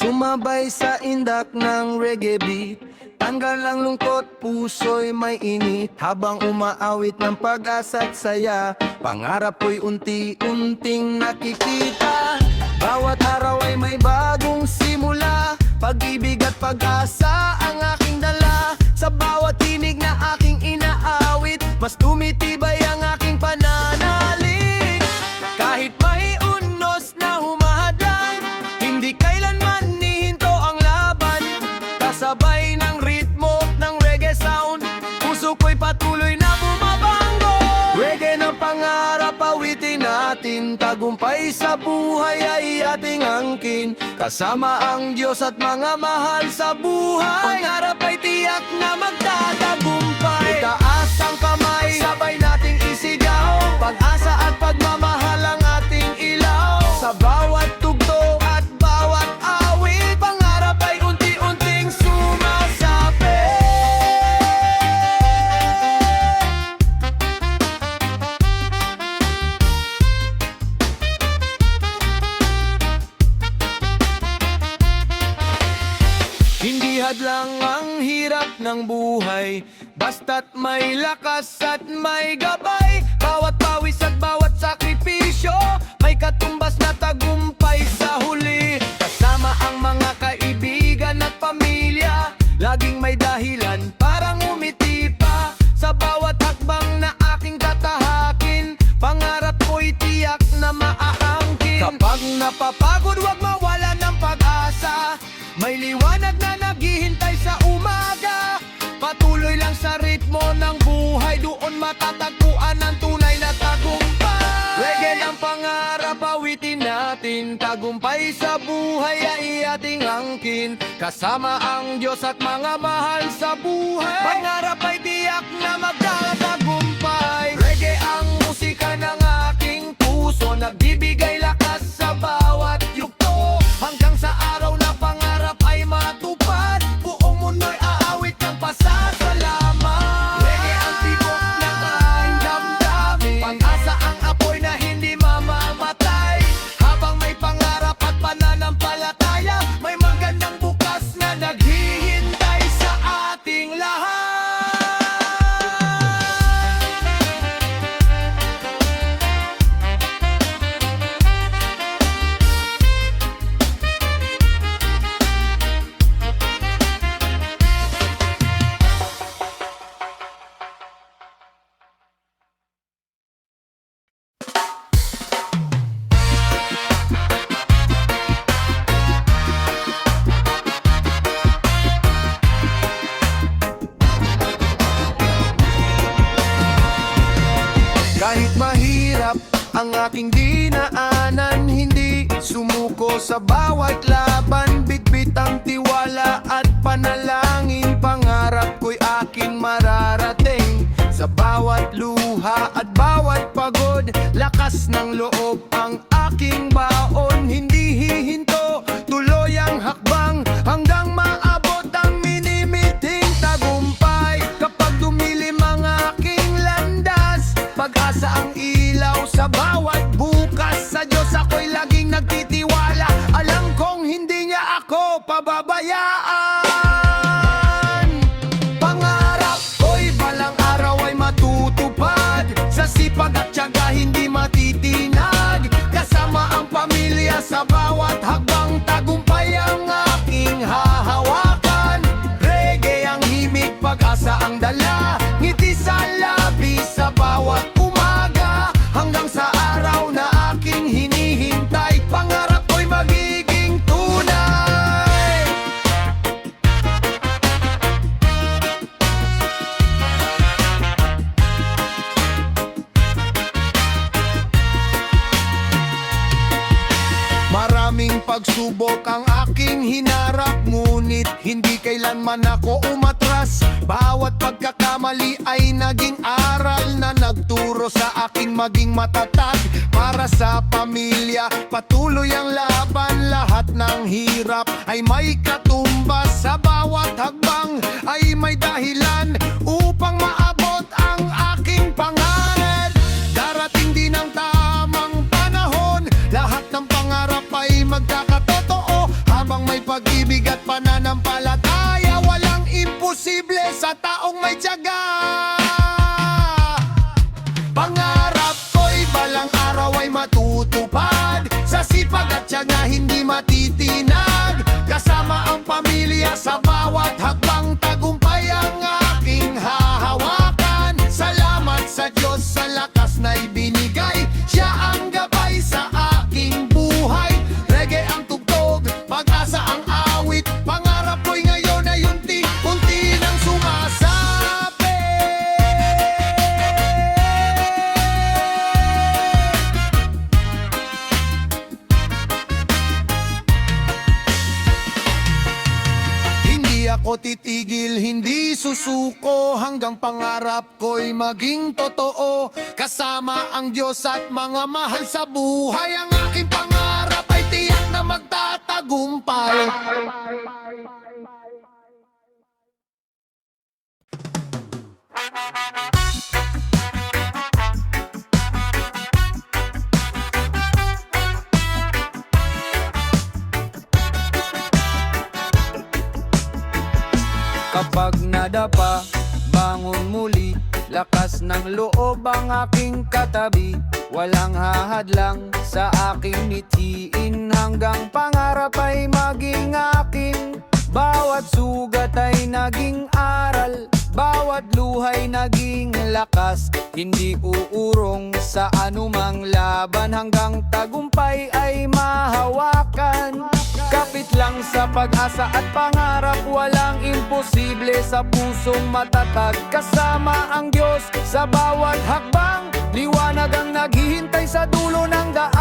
Sumabay sa indak ng reggae beat, tanggal ang lungkot, puso'y may init. Habang umaawit ng pag-asa at saya, pangarap ko'y unti-unting nakikita. Bawat araw ay may bagong simula, pag-ibig at pag-asa ang aking dala. Sa bawat tinig na aking inaawit, mas tumitibay ang aking pananalig. Kahit may unos na humahadlan, hindi kailanman nihinto ang laban. Kasabay ng ritmo ng reggae sound, puso ko'y patuloy na bumabanggo. Reggae ng pangarap, awitin natin, tagumpay sa buhay ay ating angkin. Kasama ang Diyos at mga mahal sa buhay, pangarap ay tiyak na magtatagumpay. Itaas ang kamay, sabay nating isigaw, pag-asa at pagmamahal ang ating ilaw. Sa bawat tugtog at bawat awit, pangarap ay unti-unting sumasapit. Hindi hadlang ang hirap ng buhay, basta't may lakas at may gabay. Bawat pawis at bawat sakripisyo, may katumbas na tagumpay sa huli. Kasama ang mga kaibigan at pamilya, laging may dahilan parang umiti pa. Sa bawat hakbang na aking tatahakin, pangarap ko'y tiyak na maaangkin. Kapag napapagod, wag mawala ng pag-asa, may liwanag na naghihintay sa umaga. Patuloy lang sa ritmo ng buhay, doon matatagpuan ang tunay na tagumpay. Reggae ng pangarap, awitin natin, tagumpay sa buhay ay ating angkin. Kasama ang Diyos at mga mahal sa buhay, pangarap ay tiyak na magtatagumpay. Reggae ang musika ng aking puso, nagbibigay lakas sa bawat yugto. Hanggang sa araw na pangarap ay matupad, buong mundo'y aawit ng pasasalamat. Reggae ang tibok ng aking damdamin, pag-asa ang apoy na hindi mamamatay. Habang may pangarap at pananampalataya, may magandang bukas na naghihintay sa ating lahat. Kahit mahirap ang aking dinaanan, hindi sumuko sa bawat laban. Bitbit ang tiwala at panalangin, pangarap ko'y aking mararating. Sa bawat luha at bawat pagod, lakas ng loob ang aking baon. Hindi hihinto, tuloy ang hakbang, hanggang maabot ang minimiting tagumpay. Kapag dumilim ang aking landas, pag-asa ang ilaw sa bawat bukas. Sa Diyos ako'y laging nagtitiwala, alam kong hindi niya ako pababayaan. Pangarap ko'y balang araw ay matutupad, sa sipag at tiyaga hindi matitinag. Kasama ang pamilya sa bawat hakbang, tagumpay ang aking hahawakan. Reggae ang himig, pag-asa ang dala, ngiti sa labi sa bawat umaga. Hanggang sa araw na aking hinihintay, pangarap ko'y magiging tunay. Maraming pagsubok ang aking hinarap, ngunit hindi kailanman ako umatras. Bawat pagkakamali ay naging aral na nagturo sa aking maging matatag. Para sa pamilya, patuloy ang laban, lahat ng hirap ay may katumbas. Sa bawat hakbang ay may dahilan upang maabot ang aking pangarap. Darating din ang tamang panahon, lahat ng pangarap ay magkakatotoo. Habang may pag pag-ibig at pananampalataya. Walang imposible sa taong may tiyaga. Pangarap ko'y balang araw ay matutupad, sa sipag at tiyaga hindi matitinag. Kasama ang pamilya sa bawat hakbang, tagumpay ang aking hahawakan. Salamat sa Diyos sa lakas na ibinigay, siya ang gabay sa aking buhay. Reggae ang tugtog, pag-asa ang awit, pangarap ko'y ngayon ay unti-unti nang sumasapi. Hindi ako titigil, hindi susuko, hanggang pangarap ko'y maging totoo. Kasama ang Diyos at mga mahal sa buhay, ang aking pangarap ay tiyak na magtatagumpay. Kapag nadapa, bangon muli, lakas ng loob ang aking katabi. Walang hahadlang sa aking mithiin, hanggang pangarap ay maging akin. Bawat sugat ay naging aral, bawat luhay naging lakas. Hindi uurong sa anumang laban, hanggang tagumpay ay mahawakan. Kapit lang sa pag-asa at pangarap, walang imposible sa pusong matatag. Kasama ang Diyos sa bawat hakbang, liwanag ang naghihintay sa dulo ng daan.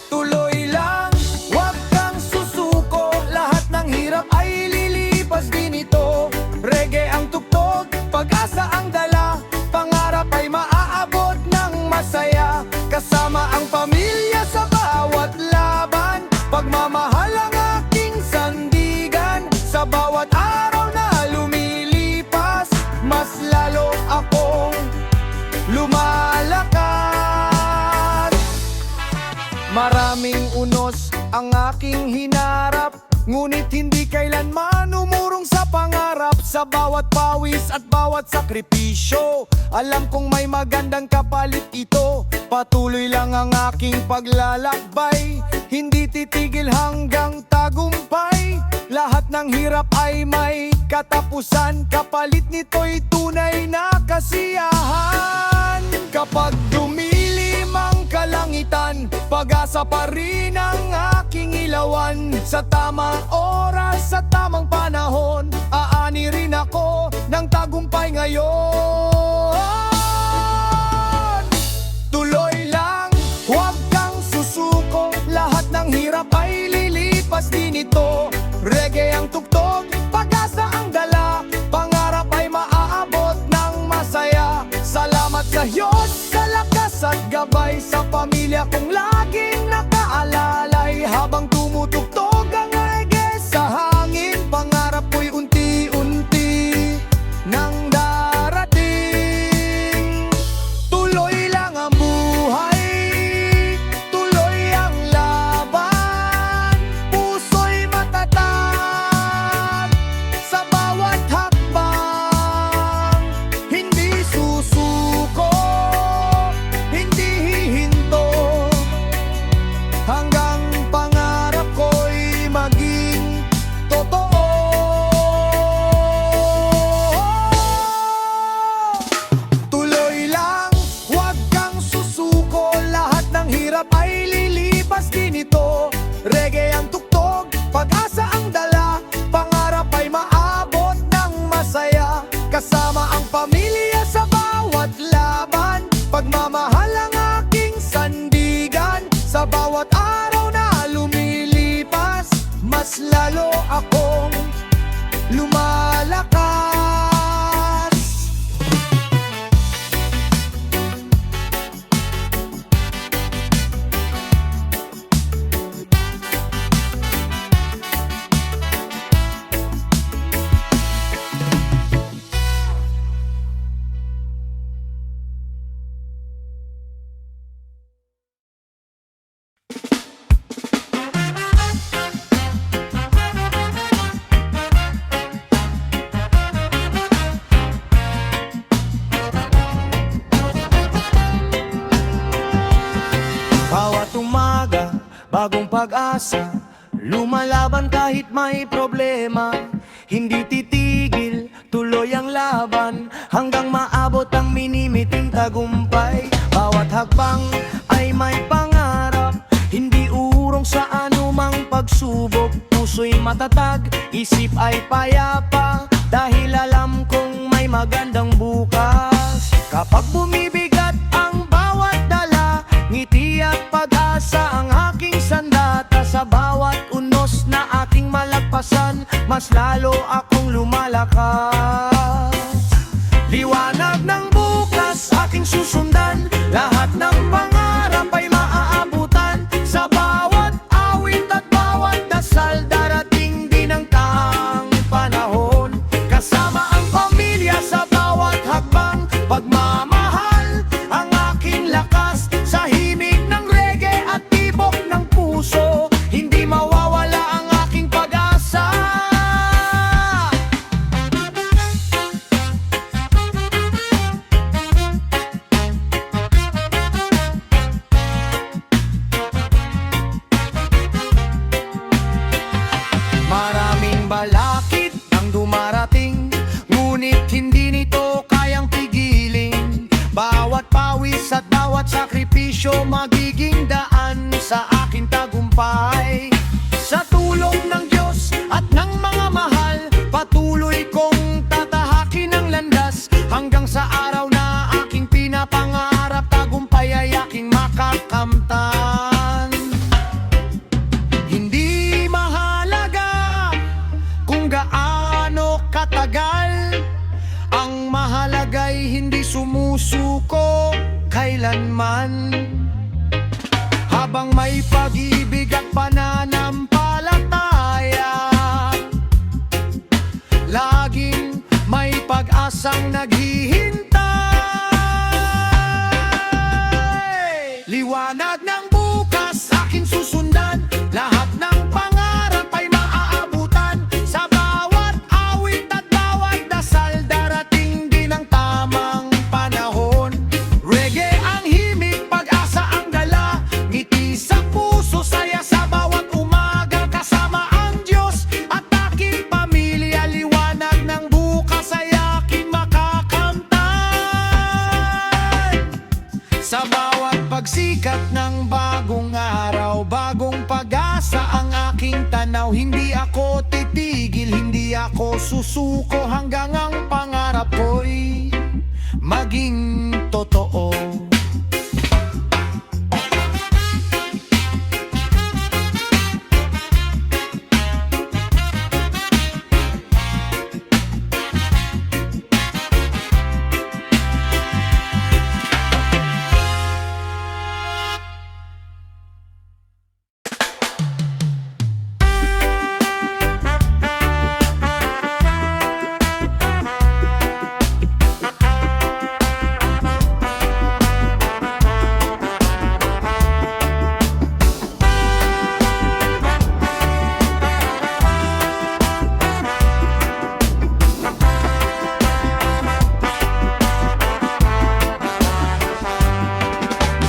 Tuloy lang, huwag kang susuko, lahat ng hirap ay lilipas din ito. Reggae ang tugtog, pag-asa ang dala, pangarap ay maaabot ng masaya. Kasama ang pamilya sa bawat laban, pagmamahal ang aking sandigan. Sa bawat araw na lumilipas, mas lalo akong lumalakas. Maraming unos ang aking hinarap, ngunit hindi kailanman umurong sa pangarap. Sa bawat pawis at bawat sakripisyo, alam kong may magandang kapalit ito. Patuloy lang ang aking paglalakbay, hindi titigil hanggang tagumpay. Lahat ng hirap ay may katapusan, kapalit nito'y tunay na kasiyahan. Kapag dumilim ang kalangitan, pag-asa pa rin ang aking ilawan. Sa tamang oras, sa tamang panahon, aani rin ako ng tagumpay ngayon. Tuloy lang, huwag kang susuko, lahat ng hirap ay lilipas din ito. Reggae ang tugtog, pag-asa ang dala, pangarap ay maaabot ng masaya. Salamat sa Diyos sa lakas at gabay, sa pamilya kong laging nakaalalay. Habang tumutugtog ang reggae sa hangin, pangarap ko'y unti-unti nang darating. Tuloy lang ang buhay, tuloy ang laban, puso'y matatag sa bawat hakbang. Hindi susuko, hindi hihinto, hanggang pangarap ko'y maging totoo. Tuloy lang, huwag kang susuko, lahat ng hirap ay lilipas din ito. Reggae ang tugtog, pag-asa ang dala, pangarap ay maabot ng masaya. Kasama ang pamilya sa bawat laban, pagmamahal ang aking sandigan. Sa bawat araw na lumilipas, mas lalo akong lumalakas. bagong pag-asa. Lumalaban kahit may problema, hindi titigil, tuloy ang laban, hanggang maabot ang minimiting tagumpay. Bawat hakbang ay may pangarap, hindi urong sa anumang pagsubok. Puso'y matatag, isip ay payapa, dahil alam kong may magandang bukas. Kapag bumibigat ang bawat dala, ngiti at pag-asa ang aking sandata. Sa bawat unos na aking malagpasan, mas lalo akong lumalakas. Liwanag ng bukas aking susundan, lahat ng pangarap ay maaabutan. Sa bawat awit at bawat dasal, darating din ang tamang panahon. Kasama ang pamilya sa bawat hakbang, pagmamahal ang aking lakas. Sa himig ng reggae at tibok ng puso, hindi mawawala ang aking pag-asa. Maraming balakid ang dumarating, ngunit hindi nito kayang pigilin. Bawat pawis at bawat sakripisyo, magiging daan sa aking tagumpay. Sa tulong ng Diyos at ng mga mahal, patuloy kong tatahakin ang landas, hanggang sa araw na aking pinapangarap, tagumpay ay aking makakamtan. Hindi mahalaga kung gaano katagal, ang mahalaga'y hindi sumusuko kailanman. Habang may pag-ibig at pananampalataya, laging may pag-asang naghihintay. Liwanag ng bukas aking susundan, lahat ng pangarap ay maaabutan. Sa bawat awit at bawat dasal, darating din ang tamang panahon. Reggae ang himig, pag-asa ang dala, ngiti sa puso, saya sa bawat umaga. Kasama ang Diyos at aking pamilya, liwanag ng bukas ay aking makakamtan. Sa bawat pagsikat ng bagong araw, bagong pag-asa ang aking tanaw. Hindi ako titigil, hindi ako susuko, hanggang ang pangarap ko'y maging totoo.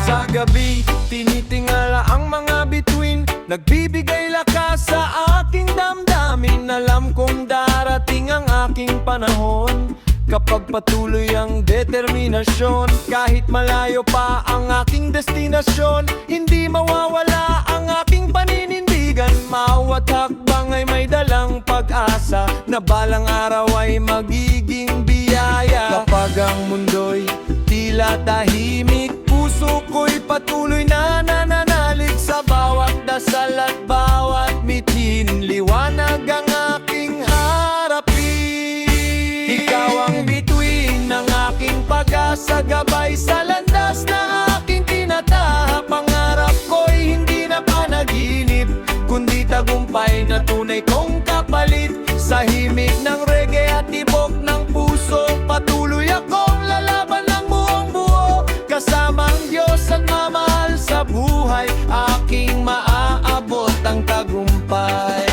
Sa gabi, tinitingala ang mga bituin, nagbibigay lakas sa aking damdamin. Alam kong darating ang aking panahon, kapag patuloy ang determinasyon. Kahit malayo pa ang aking destinasyon, hindi mawawala ang aking paninindigan. Bawat hakbang ay may dalang pag-asa, na balang araw ay magiging biyaya. Kapag ang mundo'y tila tahimik, puso ko'y patuloy na nananalig. Sa bawat dasal at bawat mitin, liwanag ang aking harapin. Ikaw ang bituin ng aking pag-asa, gabay sa landas na aking tinatahak. Pangarap ko'y hindi na panaginip, kundi tagumpay na tunay kong kapalit. Sa himig ng reggae at tibok ng puso, patuloy akong lalaban ng buong buo. Kasama ang Diyos at mamahal sa buhay, aking maaabot ang tagumpay.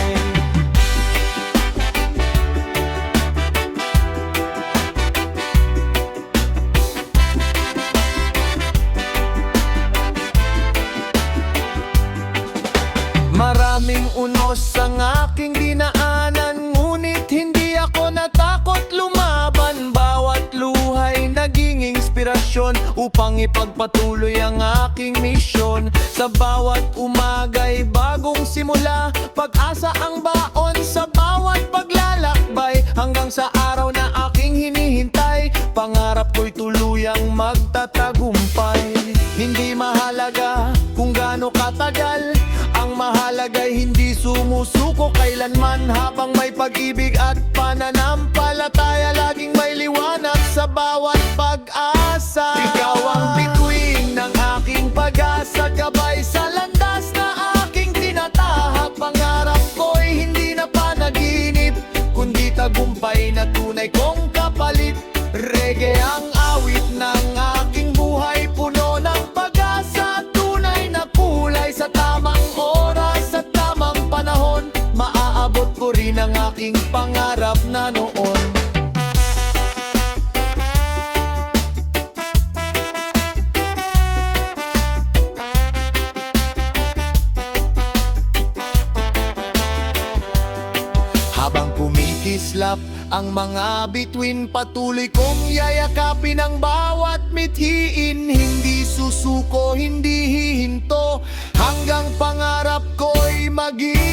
unos ang aking dinaanan, ngunit hindi ako natakot lumaban. Bawat luhay naging inspirasyon upang ipagpatuloy ang aking misyon. Sa bawat umaga'y bagong simula, pag-asa ang baon sa bawat paglalakbay. Hanggang sa araw na aking hinihintay, pangarap ko'y tuluyang magtatagumpay. Hindi mahalaga kung gaano katagal, ang mahalaga'y hindi sumusuko kailanman. Habang may pag-ibig at pananampalataya, laging may liwanag sa bawat pag-asa. Ikaw ang bituin ng aking pag-asa, gabay sa landas na aking tinatahak. Pangarap ko'y hindi na panaginip, kundi tagumpay na tunay kong kapalit. Reggae ang awit ng aking buhay, puno ng pag-asa, tunay na kulay. Sa tamang oras, sa tamang panahon, maaabot ko rin ang aking pangarap na noon. Habang kumikislap ang mga bituin, patuloy kong yayakapin ang bawat mithiin. Hindi susuko, hindi hihinto, hanggang pangarap ko'y maging